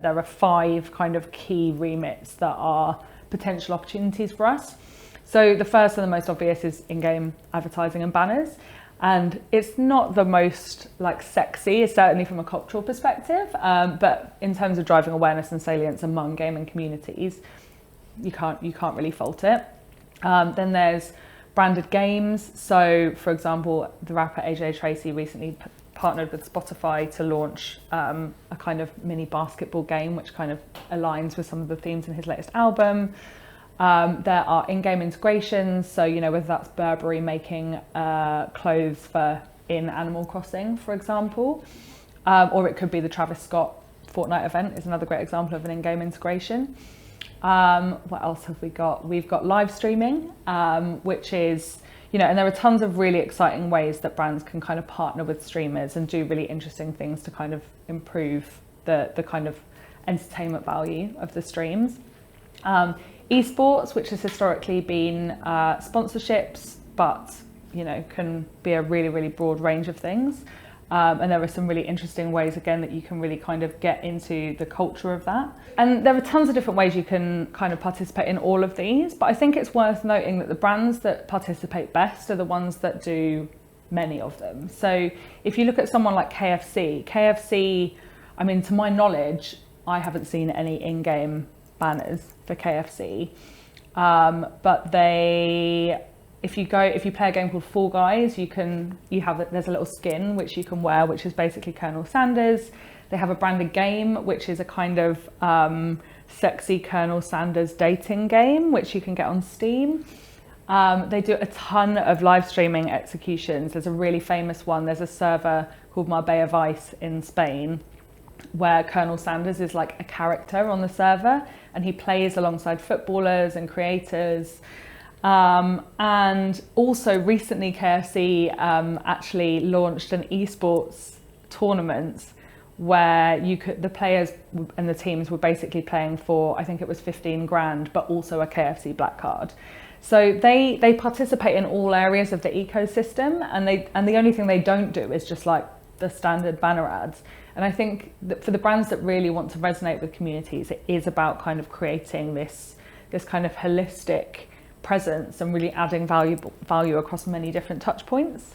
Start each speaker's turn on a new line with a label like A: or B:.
A: There are 5 kind of key remits that are potential opportunities for us. So the first and the most obvious is in-game advertising and banners. And it's not the most like sexy, certainly from a cultural perspective, but in terms of driving awareness and salience among gaming communities, you can't really fault it. Then there's branded games. So for example, the rapper AJ Tracey recently partnered with Spotify to launch a kind of mini basketball game, which kind of aligns with some of the themes in his latest album. There are in-game integrations, so whether that's Burberry making clothes for in Animal Crossing, for example, or it could be the Travis Scott Fortnite event is another great example of an in-game integration. What else have we got? We've got live streaming, which is and there are tons of really exciting ways that brands can kind of partner with streamers and do really interesting things to kind of improve the kind of entertainment value of the streams. Esports, which has historically been sponsorships, but can be a really, really broad range of things. And there are some really interesting ways, again, that you can really kind of get into the culture of that. And there are tons of different ways you can kind of participate in all of these, but I think it's worth noting that the brands that participate best are the ones that do many of them. So if you look at someone like KFC, I mean, to my knowledge, I haven't seen any in-game banners for KFC, but if you play a game called Fall Guys, there's a little skin which you can wear, which is basically Colonel Sanders. They have a branded game, which is a kind of sexy Colonel Sanders dating game, which you can get on Steam. They do a ton of live streaming executions. There's a really famous one. There's a server called Marbella Vice in Spain, where Colonel Sanders is like a character on the server, and he plays alongside footballers and creators. And also recently KFC actually launched an esports tournament where the players and the teams were basically playing for, I think it was 15 grand, but also a KFC black card. So they participate in all areas of the ecosystem, and the only thing they don't do is just like the standard banner ads. And I think that for the brands that really want to resonate with communities, it is about kind of creating this kind of holistic presence and really adding value across many different touch points.